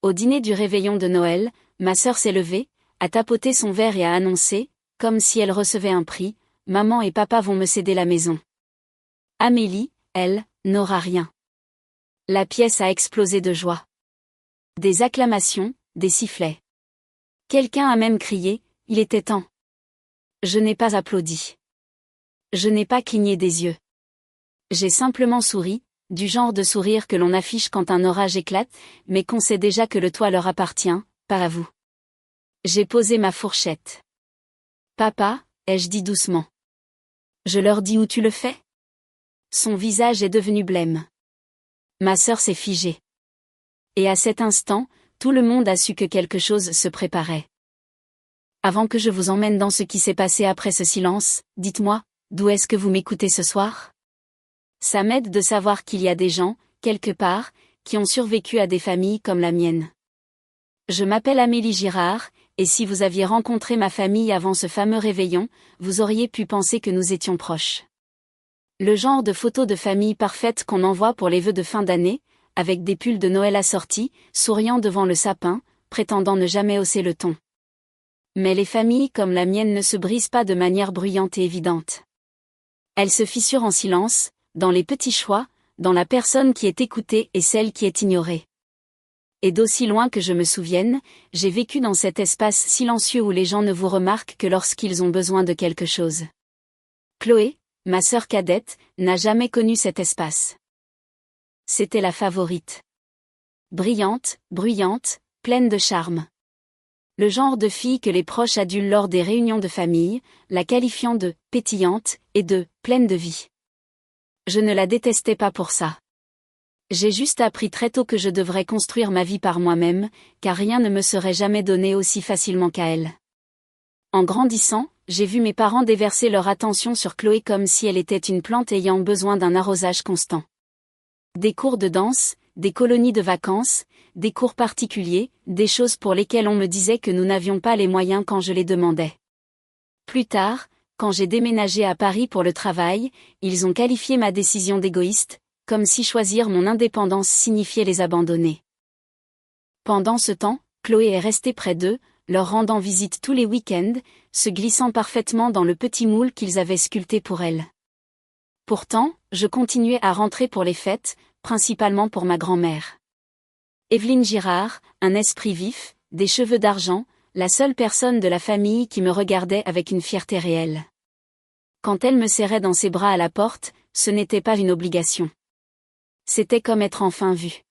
Au dîner du réveillon de Noël, ma sœur s'est levée, a tapoté son verre et a annoncé, comme si elle recevait un prix, « Maman et papa vont me céder la maison. » Amélie, elle, n'aura rien. La pièce a explosé de joie. Des acclamations, des sifflets. Quelqu'un a même crié, « Il était temps !» Je n'ai pas applaudi. Je n'ai pas cligné des yeux. J'ai simplement souri, du genre de sourire que l'on affiche quand un orage éclate, mais qu'on sait déjà que le toit leur appartient, pas à vous. J'ai posé ma fourchette. Papa, ai-je dit doucement. Je leur dis où tu le fais? Son visage est devenu blême. Ma sœur s'est figée. Et à cet instant, tout le monde a su que quelque chose se préparait. Avant que je vous emmène dans ce qui s'est passé après ce silence, dites-moi, d'où est-ce que vous m'écoutez ce soir? Ça m'aide de savoir qu'il y a des gens, quelque part, qui ont survécu à des familles comme la mienne. Je m'appelle Amélie Girard, et si vous aviez rencontré ma famille avant ce fameux réveillon, vous auriez pu penser que nous étions proches. Le genre de photo de famille parfaite qu'on envoie pour les vœux de fin d'année, avec des pulls de Noël assortis, souriant devant le sapin, prétendant ne jamais hausser le ton. Mais les familles comme la mienne ne se brisent pas de manière bruyante et évidente. Elles se fissurent en silence, dans les petits choix, dans la personne qui est écoutée et celle qui est ignorée. Et d'aussi loin que je me souvienne, j'ai vécu dans cet espace silencieux où les gens ne vous remarquent que lorsqu'ils ont besoin de quelque chose. Chloé, ma sœur cadette, n'a jamais connu cet espace. C'était la favorite. Brillante, bruyante, pleine de charme. Le genre de fille que les proches adulent lors des réunions de famille, la qualifiant de « pétillante » et de « pleine de vie ». Je ne la détestais pas pour ça. J'ai juste appris très tôt que je devrais construire ma vie par moi-même, car rien ne me serait jamais donné aussi facilement qu'à elle. En grandissant, j'ai vu mes parents déverser leur attention sur Chloé comme si elle était une plante ayant besoin d'un arrosage constant. Des cours de danse, des colonies de vacances, des cours particuliers, des choses pour lesquelles on me disait que nous n'avions pas les moyens quand je les demandais. Plus tard, quand j'ai déménagé à Paris pour le travail, ils ont qualifié ma décision d'égoïste, comme si choisir mon indépendance signifiait les abandonner. Pendant ce temps, Chloé est restée près d'eux, leur rendant visite tous les week-ends, se glissant parfaitement dans le petit moule qu'ils avaient sculpté pour elle. Pourtant, je continuais à rentrer pour les fêtes, principalement pour ma grand-mère. Évelyne Girard, un esprit vif, des cheveux d'argent, la seule personne de la famille qui me regardait avec une fierté réelle. Quand elle me serrait dans ses bras à la porte, ce n'était pas une obligation. C'était comme être enfin vue.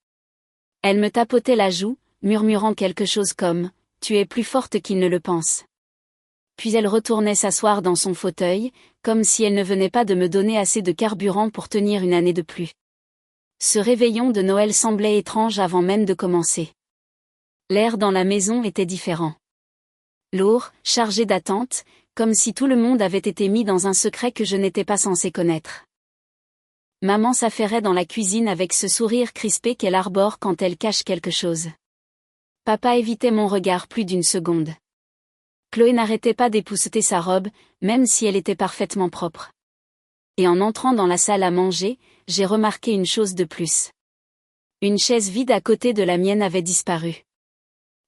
Elle me tapotait la joue, murmurant quelque chose comme « Tu es plus forte qu'il ne le pense ». Puis elle retournait s'asseoir dans son fauteuil, comme si elle ne venait pas de me donner assez de carburant pour tenir une année de plus. Ce réveillon de Noël semblait étrange avant même de commencer. L'air dans la maison était différent. Lourd, chargé d'attente, comme si tout le monde avait été mis dans un secret que je n'étais pas censé connaître. Maman s'affairait dans la cuisine avec ce sourire crispé qu'elle arbore quand elle cache quelque chose. Papa évitait mon regard plus d'une seconde. Chloé n'arrêtait pas d'épousseter sa robe, même si elle était parfaitement propre. Et en entrant dans la salle à manger, j'ai remarqué une chose de plus. Une chaise vide à côté de la mienne avait disparu.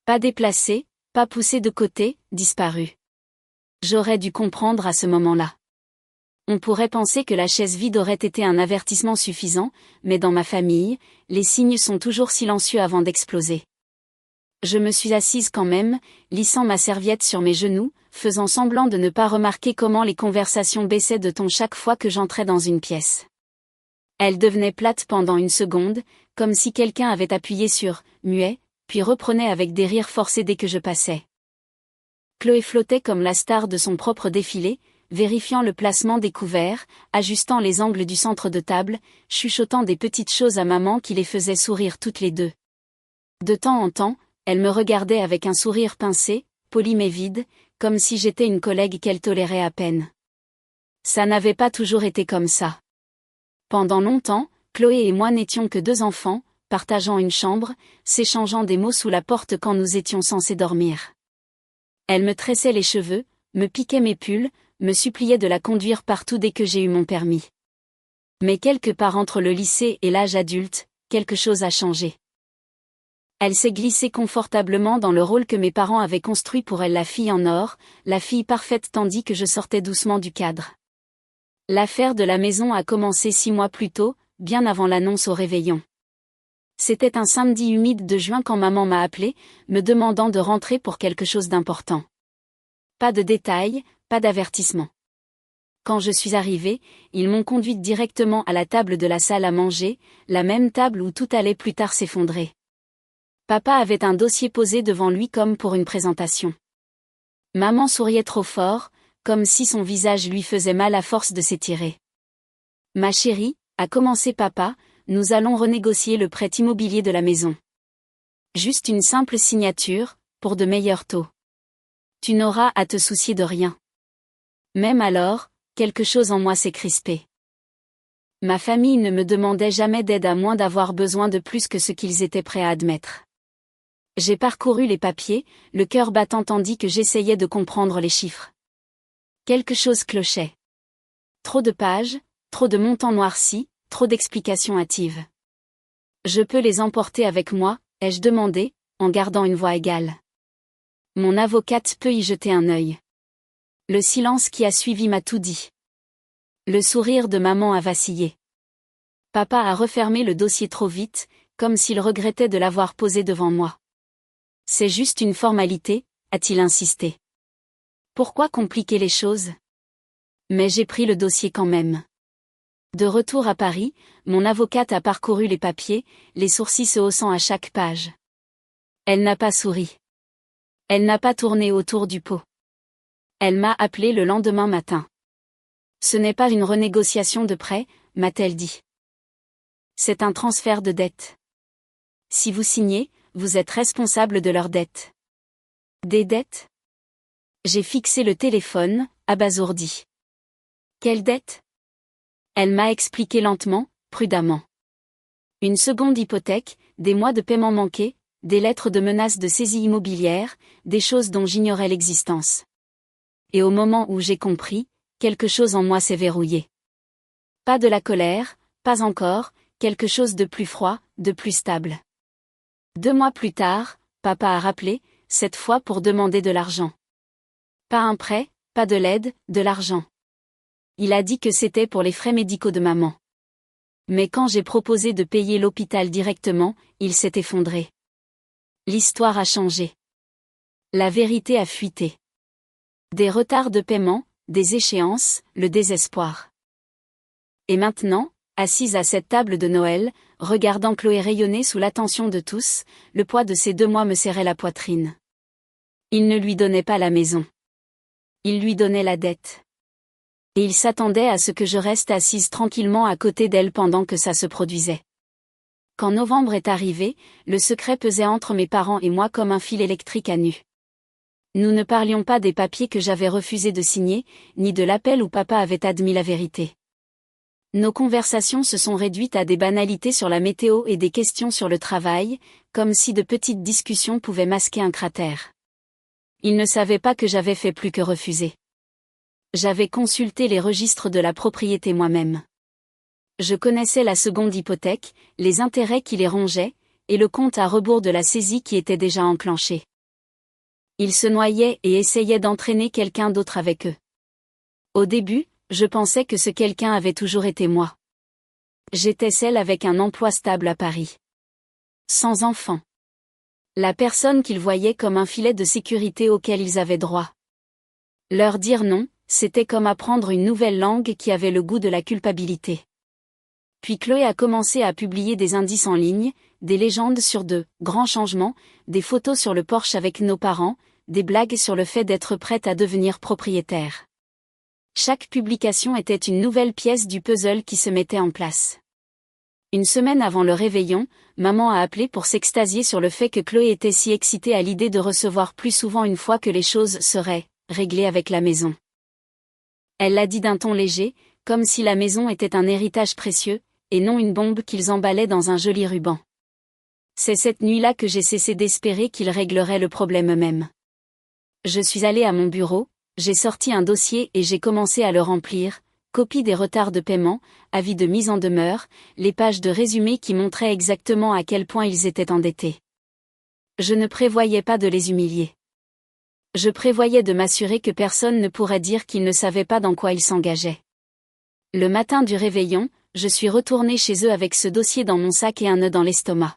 Pas déplacée, pas poussée de côté, disparue. J'aurais dû comprendre à ce moment-là. On pourrait penser que la chaise vide aurait été un avertissement suffisant, mais dans ma famille, les signes sont toujours silencieux avant d'exploser. Je me suis assise quand même, lissant ma serviette sur mes genoux, faisant semblant de ne pas remarquer comment les conversations baissaient de ton chaque fois que j'entrais dans une pièce. Elles devenaient plates pendant une seconde, comme si quelqu'un avait appuyé sur « muet », puis reprenait avec des rires forcés dès que je passais. Chloé flottait comme la star de son propre défilé, vérifiant le placement des couverts, ajustant les angles du centre de table, chuchotant des petites choses à maman qui les faisaient sourire toutes les deux. De temps en temps, elle me regardait avec un sourire pincé, poli mais vide, comme si j'étais une collègue qu'elle tolérait à peine. Ça n'avait pas toujours été comme ça. Pendant longtemps, Chloé et moi n'étions que deux enfants, partageant une chambre, s'échangeant des mots sous la porte quand nous étions censés dormir. Elle me tressait les cheveux, me piquait mes pulls, me suppliait de la conduire partout dès que j'ai eu mon permis. Mais quelque part entre le lycée et l'âge adulte, quelque chose a changé. Elle s'est glissée confortablement dans le rôle que mes parents avaient construit pour elle, la fille en or, la fille parfaite, tandis que je sortais doucement du cadre. L'affaire de la maison a commencé 6 mois plus tôt, bien avant l'annonce au réveillon. C'était un samedi humide de juin quand maman m'a appelé, me demandant de rentrer pour quelque chose d'important. Pas de détails, pas d'avertissement. Quand je suis arrivée, ils m'ont conduite directement à la table de la salle à manger, la même table où tout allait plus tard s'effondrer. Papa avait un dossier posé devant lui comme pour une présentation. Maman souriait trop fort, comme si son visage lui faisait mal à force de s'étirer. Ma chérie, a commencé papa, nous allons renégocier le prêt immobilier de la maison. Juste une simple signature, pour de meilleurs taux. Tu n'auras à te soucier de rien. Même alors, quelque chose en moi s'est crispé. Ma famille ne me demandait jamais d'aide à moins d'avoir besoin de plus que ce qu'ils étaient prêts à admettre. J'ai parcouru les papiers, le cœur battant tandis que j'essayais de comprendre les chiffres. Quelque chose clochait. Trop de pages, trop de montants noircis, trop d'explications hâtives. Je peux les emporter avec moi, ai-je demandé, en gardant une voix égale. Mon avocate peut y jeter un œil. Le silence qui a suivi m'a tout dit. Le sourire de maman a vacillé. Papa a refermé le dossier trop vite, comme s'il regrettait de l'avoir posé devant moi. C'est juste une formalité, a-t-il insisté. Pourquoi compliquer les choses? Mais j'ai pris le dossier quand même. De retour à Paris, mon avocate a parcouru les papiers, les sourcils se haussant à chaque page. Elle n'a pas souri. Elle n'a pas tourné autour du pot. Elle m'a appelé le lendemain matin. Ce n'est pas une renégociation de prêt, m'a-t-elle dit. C'est un transfert de dette. Si vous signez, vous êtes responsable de leurs dettes. Des dettes? J'ai fixé le téléphone, abasourdi. Quelle dette? Elle m'a expliqué lentement, prudemment. Une seconde hypothèque, des mois de paiement manqués, des lettres de menaces de saisie immobilière, des choses dont j'ignorais l'existence. Et au moment où j'ai compris, quelque chose en moi s'est verrouillé. Pas de la colère, pas encore, quelque chose de plus froid, de plus stable. 2 mois plus tard, papa a rappelé, cette fois pour demander de l'argent. Pas un prêt, pas de l'aide, de l'argent. Il a dit que c'était pour les frais médicaux de maman. Mais quand j'ai proposé de payer l'hôpital directement, il s'est effondré. L'histoire a changé. La vérité a fuité. Des retards de paiement, des échéances, le désespoir. Et maintenant, assise à cette table de Noël, regardant Chloé rayonner sous l'attention de tous, le poids de ces 2 mois me serrait la poitrine. Il ne lui donnait pas la maison. Il lui donnait la dette. Et il s'attendait à ce que je reste assise tranquillement à côté d'elle pendant que ça se produisait. Quand novembre est arrivé, le secret pesait entre mes parents et moi comme un fil électrique à nu. Nous ne parlions pas des papiers que j'avais refusé de signer, ni de l'appel où papa avait admis la vérité. Nos conversations se sont réduites à des banalités sur la météo et des questions sur le travail, comme si de petites discussions pouvaient masquer un cratère. Il ne savait pas que j'avais fait plus que refuser. J'avais consulté les registres de la propriété moi-même. Je connaissais la seconde hypothèque, les intérêts qui les rongeaient, et le compte à rebours de la saisie qui était déjà enclenché. Ils se noyaient et essayaient d'entraîner quelqu'un d'autre avec eux. Au début, je pensais que ce quelqu'un avait toujours été moi. J'étais celle avec un emploi stable à Paris. Sans enfant. La personne qu'ils voyaient comme un filet de sécurité auquel ils avaient droit. Leur dire non, c'était comme apprendre une nouvelle langue qui avait le goût de la culpabilité. Puis Chloé a commencé à publier des indices en ligne, des légendes sur de grands changements, des photos sur le porche avec nos parents, des blagues sur le fait d'être prête à devenir propriétaire. Chaque publication était une nouvelle pièce du puzzle qui se mettait en place. Une semaine avant le réveillon, maman a appelé pour s'extasier sur le fait que Chloé était si excitée à l'idée de recevoir plus souvent une fois que les choses seraient réglées avec la maison. Elle l'a dit d'un ton léger, comme si la maison était un héritage précieux, et non une bombe qu'ils emballaient dans un joli ruban. C'est cette nuit-là que j'ai cessé d'espérer qu'ils régleraient le problème eux-mêmes. Je suis allée à mon bureau, j'ai sorti un dossier et j'ai commencé à le remplir, copie des retards de paiement, avis de mise en demeure, les pages de résumé qui montraient exactement à quel point ils étaient endettés. Je ne prévoyais pas de les humilier. Je prévoyais de m'assurer que personne ne pourrait dire qu'il ne savait pas dans quoi il s'engageait. Le matin du réveillon, je suis retournée chez eux avec ce dossier dans mon sac et un nœud dans l'estomac.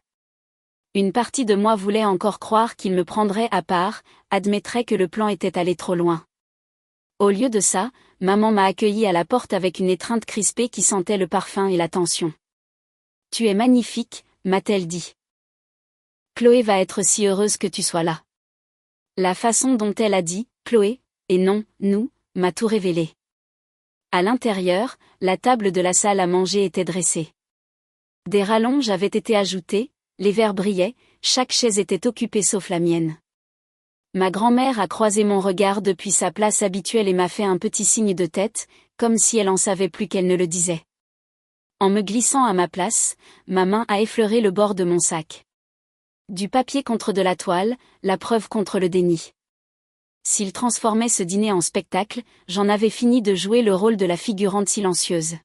Une partie de moi voulait encore croire qu'ils me prendraient à part, admettrait que le plan était allé trop loin. Au lieu de ça, maman m'a accueillie à la porte avec une étreinte crispée qui sentait le parfum et la tension. « Tu es magnifique », m'a-t-elle dit. « Chloé va être si heureuse que tu sois là. » La façon dont elle a dit « Chloé » et non « nous » m'a tout révélé. À l'intérieur, la table de la salle à manger était dressée. Des rallonges avaient été ajoutés, les verres brillaient, chaque chaise était occupée sauf la mienne. Ma grand-mère a croisé mon regard depuis sa place habituelle et m'a fait un petit signe de tête, comme si elle en savait plus qu'elle ne le disait. En me glissant à ma place, ma main a effleuré le bord de mon sac. Du papier contre de la toile, la preuve contre le déni. S'il transformait ce dîner en spectacle, j'en avais fini de jouer le rôle de la figurante silencieuse.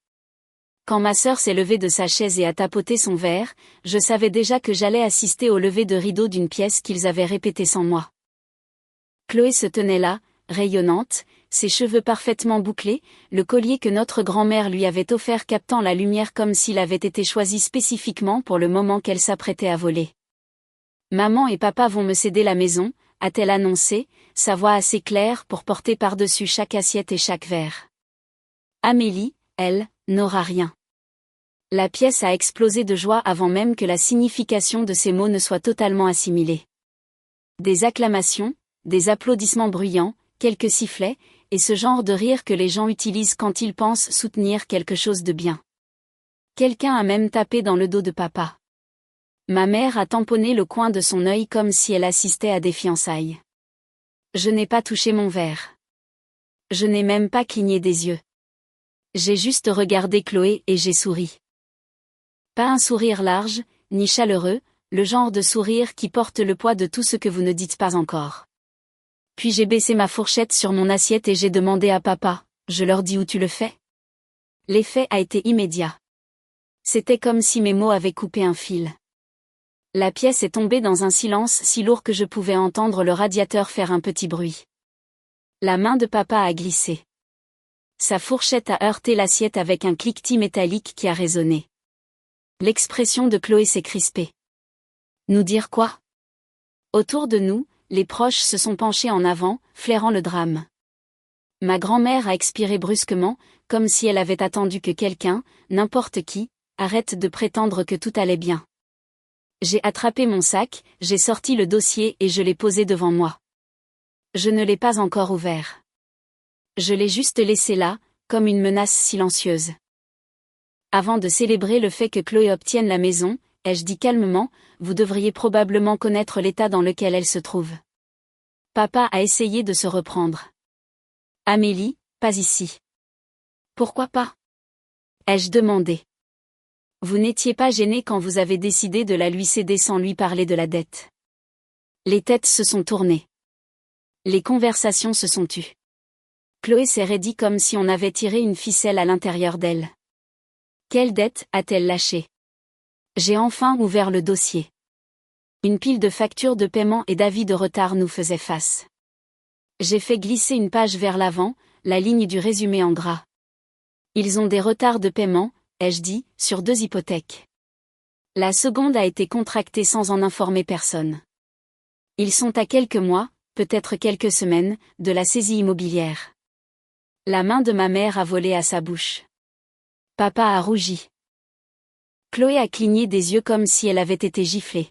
Quand ma sœur s'est levée de sa chaise et a tapoté son verre, je savais déjà que j'allais assister au lever de rideau d'une pièce qu'ils avaient répétée sans moi. Chloé se tenait là, rayonnante, ses cheveux parfaitement bouclés, le collier que notre grand-mère lui avait offert captant la lumière comme s'il avait été choisi spécifiquement pour le moment qu'elle s'apprêtait à voler. « Maman et papa vont me céder la maison », a-t-elle annoncé, sa voix assez claire pour porter par-dessus chaque assiette et chaque verre. Amélie, elle, n'aura rien. La pièce a explosé de joie avant même que la signification de ces mots ne soit totalement assimilée. Des acclamations, des applaudissements bruyants, quelques sifflets, et ce genre de rire que les gens utilisent quand ils pensent soutenir quelque chose de bien. Quelqu'un a même tapé dans le dos de papa. Ma mère a tamponné le coin de son œil comme si elle assistait à des fiançailles. Je n'ai pas touché mon verre. Je n'ai même pas cligné des yeux. J'ai juste regardé Chloé et j'ai souri. Pas un sourire large, ni chaleureux, le genre de sourire qui porte le poids de tout ce que vous ne dites pas encore. Puis j'ai baissé ma fourchette sur mon assiette et j'ai demandé à papa, je leur dis où tu le fais? L'effet a été immédiat. C'était comme si mes mots avaient coupé un fil. La pièce est tombée dans un silence si lourd que je pouvais entendre le radiateur faire un petit bruit. La main de papa a glissé. Sa fourchette a heurté l'assiette avec un cliquetis métallique qui a résonné. L'expression de Chloé s'est crispée. Nous dire quoi? Autour de nous, les proches se sont penchés en avant, flairant le drame. Ma grand-mère a expiré brusquement, comme si elle avait attendu que quelqu'un, n'importe qui, arrête de prétendre que tout allait bien. J'ai attrapé mon sac, j'ai sorti le dossier et je l'ai posé devant moi. Je ne l'ai pas encore ouvert. Je l'ai juste laissé là, comme une menace silencieuse. Avant de célébrer le fait que Chloé obtienne la maison, ai-je dit calmement, vous devriez probablement connaître l'état dans lequel elle se trouve. Papa a essayé de se reprendre. Amélie, pas ici. Pourquoi pas? Ai-je demandé. Vous n'étiez pas gênée quand vous avez décidé de la lui céder sans lui parler de la dette. Les têtes se sont tournées. Les conversations se sont tues. Chloé s'est raidie comme si on avait tiré une ficelle à l'intérieur d'elle. Quelle dette a-t-elle lâché? J'ai enfin ouvert le dossier. Une pile de factures de paiement et d'avis de retard nous faisait face. J'ai fait glisser une page vers l'avant, la ligne du résumé en gras. Ils ont des retards de paiement, ai-je dit, sur 2 hypothèques. La seconde a été contractée sans en informer personne. Ils sont à quelques mois, peut-être quelques semaines, de la saisie immobilière. La main de ma mère a volé à sa bouche. Papa a rougi. Chloé a cligné des yeux comme si elle avait été giflée.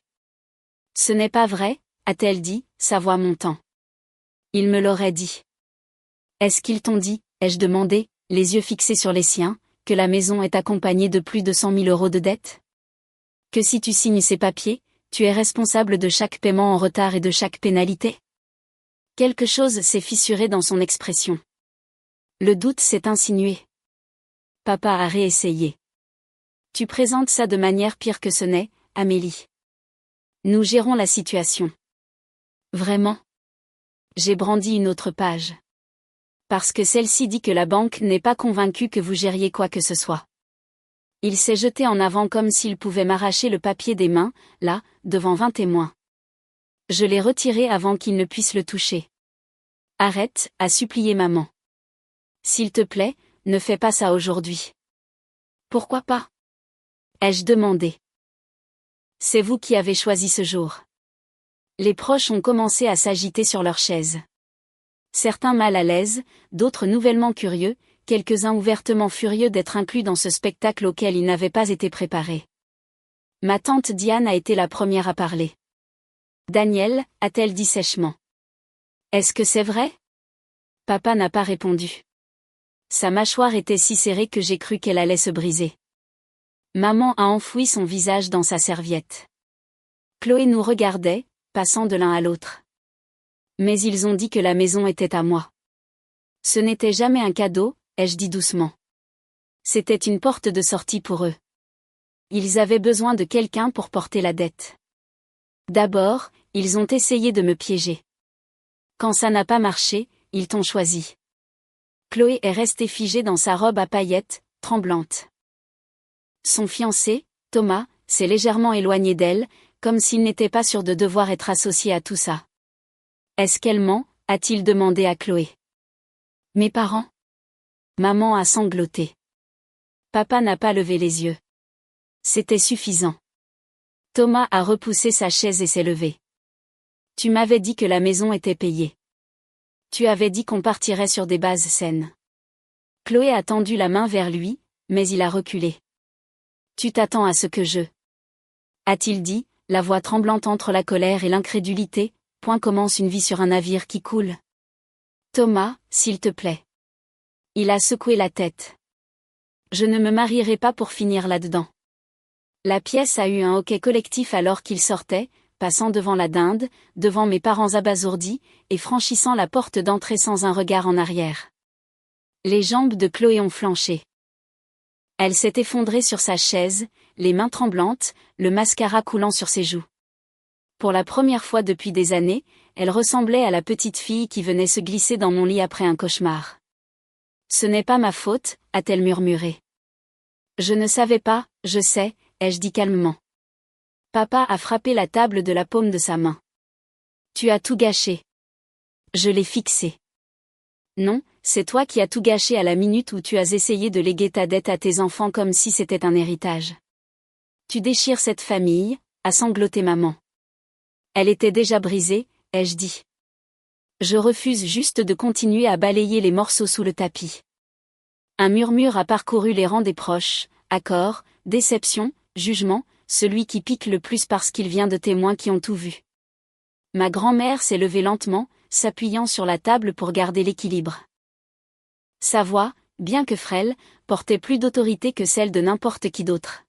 Ce n'est pas vrai, a-t-elle dit, sa voix montant. Il me l'aurait dit. Est-ce qu'ils t'ont dit, ai-je demandé, les yeux fixés sur les siens, que la maison est accompagnée de plus de 100 000 € de dette? Que si tu signes ces papiers, tu es responsable de chaque paiement en retard et de chaque pénalité? Quelque chose s'est fissuré dans son expression. Le doute s'est insinué. Papa a réessayé. Tu présentes ça de manière pire que ce n'est, Amélie. Nous gérons la situation. Vraiment? J'ai brandi une autre page. Parce que celle-ci dit que la banque n'est pas convaincue que vous gériez quoi que ce soit. Il s'est jeté en avant comme s'il pouvait m'arracher le papier des mains, là, devant 20 témoins. Je l'ai retiré avant qu'il ne puisse le toucher. Arrête, a supplié maman. S'il te plaît, ne fais pas ça aujourd'hui. Pourquoi pas? Ai-je demandé. C'est vous qui avez choisi ce jour. Les proches ont commencé à s'agiter sur leurs chaises. Certains mal à l'aise, d'autres nouvellement curieux, quelques-uns ouvertement furieux d'être inclus dans ce spectacle auquel ils n'avaient pas été préparés. Ma tante Diane a été la première à parler. Daniel, a-t-elle dit sèchement. Est-ce que c'est vrai? Papa n'a pas répondu. Sa mâchoire était si serrée que j'ai cru qu'elle allait se briser. Maman a enfoui son visage dans sa serviette. Chloé nous regardait, passant de l'un à l'autre. Mais ils ont dit que la maison était à moi. Ce n'était jamais un cadeau, ai-je dit doucement. C'était une porte de sortie pour eux. Ils avaient besoin de quelqu'un pour porter la dette. D'abord, ils ont essayé de me piéger. Quand ça n'a pas marché, ils t'ont choisi. Chloé est restée figée dans sa robe à paillettes, tremblante. Son fiancé, Thomas, s'est légèrement éloigné d'elle, comme s'il n'était pas sûr de devoir être associé à tout ça. Est-ce qu'elle ment? A-t-il demandé à Chloé. Mes parents? Maman a sangloté. Papa n'a pas levé les yeux. C'était suffisant. Thomas a repoussé sa chaise et s'est levé. Tu m'avais dit que la maison était payée. Tu avais dit qu'on partirait sur des bases saines. Chloé a tendu la main vers lui, mais il a reculé. Tu t'attends à ce que je... A-t-il dit, la voix tremblante entre la colère et l'incrédulité, point commence une vie sur un navire qui coule. Thomas, s'il te plaît. Il a secoué la tête. Je ne me marierai pas pour finir là-dedans. La pièce a eu un hoquet collectif alors qu'il sortait, passant devant la dinde, devant mes parents abasourdis, et franchissant la porte d'entrée sans un regard en arrière. Les jambes de Chloé ont flanché. Elle s'est effondrée sur sa chaise, les mains tremblantes, le mascara coulant sur ses joues. Pour la première fois depuis des années, elle ressemblait à la petite fille qui venait se glisser dans mon lit après un cauchemar. Ce n'est pas ma faute, a-t-elle murmuré. Je ne savais pas, je sais, ai-je dit calmement. Papa a frappé la table de la paume de sa main. Tu as tout gâché. Je l'ai fixé. Non, c'est toi qui as tout gâché à la minute où tu as essayé de léguer ta dette à tes enfants comme si c'était un héritage. Tu déchires cette famille, a sangloté maman. Elle était déjà brisée, ai-je dit. Je refuse juste de continuer à balayer les morceaux sous le tapis. Un murmure a parcouru les rangs des proches, accord, déception, jugement, celui qui pique le plus parce qu'il vient de témoins qui ont tout vu. Ma grand-mère s'est levée lentement, s'appuyant sur la table pour garder l'équilibre. Sa voix, bien que frêle, portait plus d'autorité que celle de n'importe qui d'autre.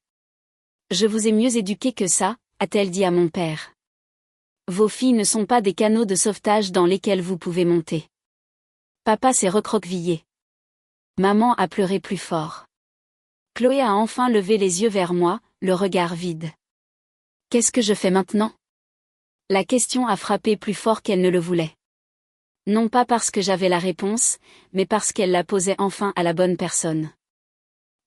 Je vous ai mieux éduqué que ça, a-t-elle dit à mon père. Vos filles ne sont pas des canots de sauvetage dans lesquels vous pouvez monter. Papa s'est recroquevillé. Maman a pleuré plus fort. Chloé a enfin levé les yeux vers moi, le regard vide. Qu'est-ce que je fais maintenant? La question a frappé plus fort qu'elle ne le voulait. Non pas parce que j'avais la réponse, mais parce qu'elle la posait enfin à la bonne personne.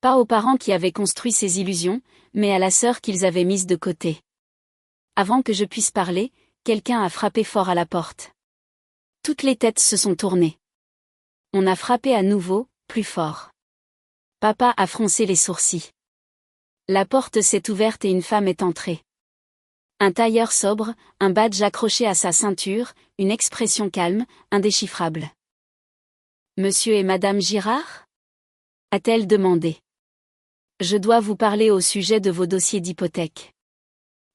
Pas aux parents qui avaient construit ces illusions, mais à la sœur qu'ils avaient mise de côté. Avant que je puisse parler, quelqu'un a frappé fort à la porte. Toutes les têtes se sont tournées. On a frappé à nouveau, plus fort. Papa a froncé les sourcils. La porte s'est ouverte et une femme est entrée. Un tailleur sobre, un badge accroché à sa ceinture, une expression calme, indéchiffrable. Monsieur et Madame Girard? A-t-elle demandé. Je dois vous parler au sujet de vos dossiers d'hypothèque.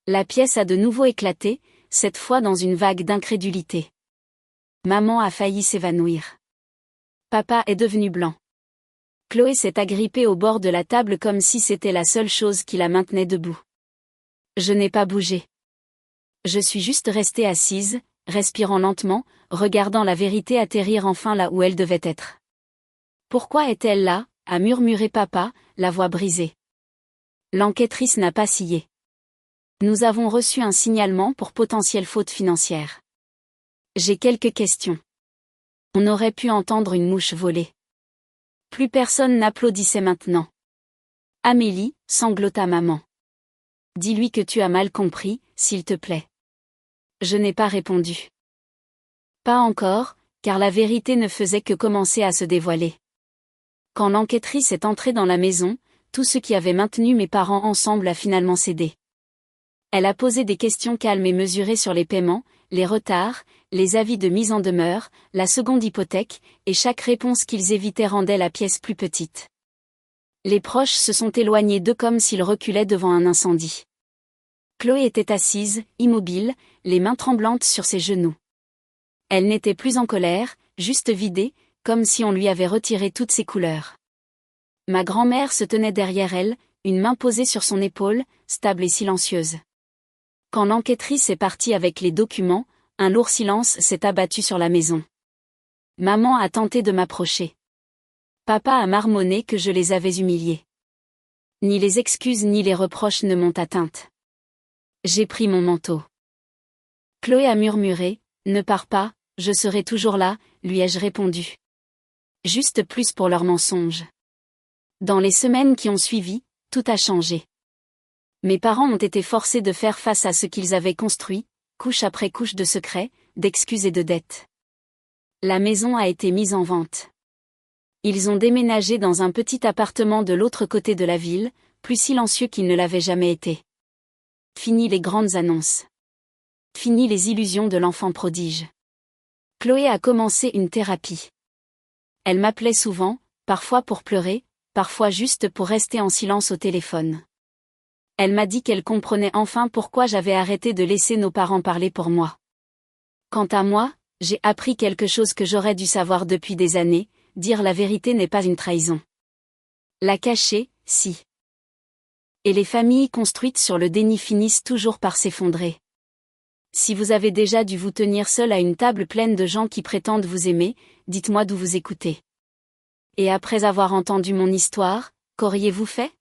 La pièce a de nouveau éclaté, cette fois dans une vague d'incrédulité. Maman a failli s'évanouir. Papa est devenu blanc. Chloé s'est agrippée au bord de la table comme si c'était la seule chose qui la maintenait debout. Je n'ai pas bougé. Je suis juste restée assise, respirant lentement, regardant la vérité atterrir enfin là où elle devait être. Pourquoi est-elle là? A murmuré papa, la voix brisée. L'enquêtrice n'a pas scié. Nous avons reçu un signalement pour potentielle faute financière. J'ai quelques questions. On aurait pu entendre une mouche voler. Plus personne n'applaudissait maintenant. Amélie, sanglota maman. Dis-lui que tu as mal compris, s'il te plaît. Je n'ai pas répondu. Pas encore, car la vérité ne faisait que commencer à se dévoiler. Quand l'enquêtrice est entrée dans la maison, tout ce qui avait maintenu mes parents ensemble a finalement cédé. Elle a posé des questions calmes et mesurées sur les paiements, les retards, les avis de mise en demeure, la seconde hypothèque, et chaque réponse qu'ils évitaient rendait la pièce plus petite. Les proches se sont éloignés d'eux comme s'ils reculaient devant un incendie. Chloé était assise, immobile, les mains tremblantes sur ses genoux. Elle n'était plus en colère, juste vidée, comme si on lui avait retiré toutes ses couleurs. Ma grand-mère se tenait derrière elle, une main posée sur son épaule, stable et silencieuse. Quand l'enquêtrice est partie avec les documents, un lourd silence s'est abattu sur la maison. Maman a tenté de m'approcher. Papa a marmonné que je les avais humiliés. Ni les excuses ni les reproches ne m'ont atteinte. J'ai pris mon manteau. Chloé a murmuré, « Ne pars pas, je serai toujours là », lui ai-je répondu. Juste plus pour leurs mensonges. Dans les semaines qui ont suivi, tout a changé. Mes parents ont été forcés de faire face à ce qu'ils avaient construit, couche après couche de secrets, d'excuses et de dettes. La maison a été mise en vente. Ils ont déménagé dans un petit appartement de l'autre côté de la ville, plus silencieux qu'il ne l'avait jamais été. Fini les grandes annonces. Fini les illusions de l'enfant prodige. Chloé a commencé une thérapie. Elle m'appelait souvent, parfois pour pleurer, parfois juste pour rester en silence au téléphone. Elle m'a dit qu'elle comprenait enfin pourquoi j'avais arrêté de laisser nos parents parler pour moi. Quant à moi, j'ai appris quelque chose que j'aurais dû savoir depuis des années, dire la vérité n'est pas une trahison. La cacher, si. Et les familles construites sur le déni finissent toujours par s'effondrer. Si vous avez déjà dû vous tenir seul à une table pleine de gens qui prétendent vous aimer, dites-moi d'où vous écoutez. Et après avoir entendu mon histoire, qu'auriez-vous fait ?